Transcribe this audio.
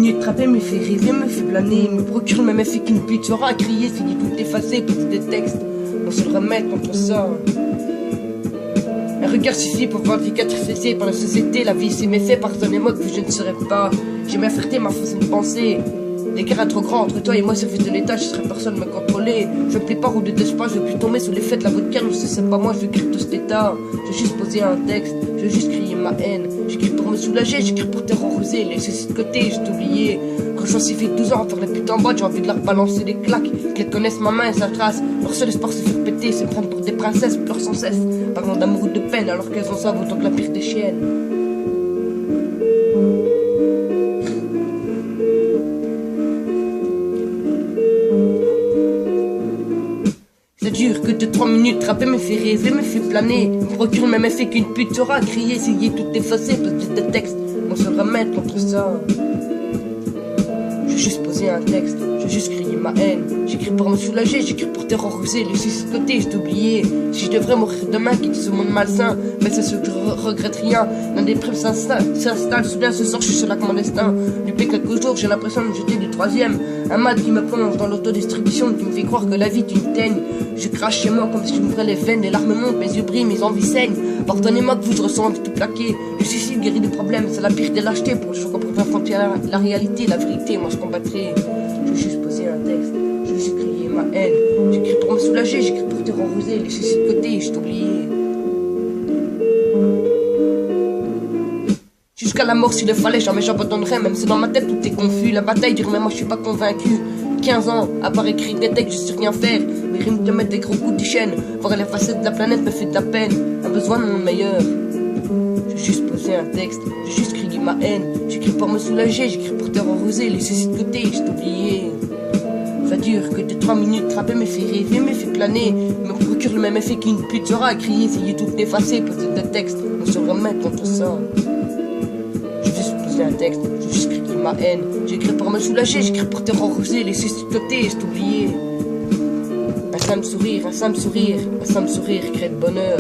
minutes, trapper me fait rêver, me fait planer, me procure le même effet qu'une pute sera à crier, c'est dit tout effacé, petit des textes, on se le remettre contre ça. Un regard suffit pour voir cicatrices par la société, la vie c'est méfait, pardonnez-moi que je ne serai pas. J'ai ma fierté, ma façon de penser. L'écart est trop grand entre toi et moi, service de l'état, je serai personne me contrôler. Je me plais pas ou de désespoir, je veux plus tomber sous l'effet de la vodka, non c'est pas moi, je veux écrire tout cet état. Je veux juste poser un texte, je veux juste crier ma haine. J'écris pour me soulager, j'écris pour terroriser, laisser ceci de côté, j'ai oublié. Quand j'en suis fait 12 ans, faire les putes en boîte, j'ai envie de leur balancer des claques, qu'elles connaissent ma main et sa trace. Leur seul espoir se faire péter, se prendre pour des princesses, pleurent sans cesse, parlant d'amour ou de peine, alors qu'elles en savent autant que la pire des chiennes. C'est dur que de 3 minutes, trapper me fait rêver, me fait planer, me procure le même effet qu'une pute sera crier, essayer tout effacer, petit des textes, on se remettre contre ça. Je veux juste poser un texte, je veux juste crier ma haine. J'écris pour me soulager, j'écris pour terroriser, laisser ce côté, j'ai oublié. Si je devrais mourir demain, quitte ce monde malsain, mais c'est ce que je regrette rien. L'un des primes s'installe, soudain ce soir je suis seul avec mon destin. Depuis quelques jours, j'ai l'impression de me jeter du troisième. Un mal qui me plonge dans l'autodestruction, qui me fait croire que la vie est une teigne. Je crache chez moi comme si je m'ouvrais les veines, les larmes montent, mes yeux brillent, mes envies saignent. Pardonnez-moi que vous, je ressens envie de tout plaquer. Le suicide guérit du problème, c'est la pire des lâchetés. Pour le jour qu'on peut affronter la réalité, la vérité, moi je combattrai. Je veux juste poser un texte, je veux juste crier ma haine. J'écris pour me soulager, j'écris pour terroriser, laisser ceci de côté, je t'oublié. Jusqu'à la mort s'il le fallait, jamais j'abandonnerai, même si dans ma tête tout est confus. La bataille dure, mais moi je suis pas convaincu. 15 ans, à part écrire des textes, je sais rien faire. Mes rimes te mettent des gros coups de chaîne. Voir les facettes de la planète me fait de la peine. Un besoin de monde meilleur. Je veux juste poser un texte, je veux juste crier ma haine. J'écris pour me soulager, j'écris pour terroriser, laisser ceci de côté, je t'oublié. Ça dure que de 3 minutes, trapper me fait rêver, me fait planer, me procure le même effet qu'une pute sera à crier, essayer tout d'effacer, poser des textes, on se remettre contre ça. Je veux juste poser un texte, je veux juste crier ma haine. J'écris pour me soulager, j'écris pour terroriser, laisser ceci de côté, je t'oublié. Un simple sourire, un simple sourire, un simple sourire crée le bonheur.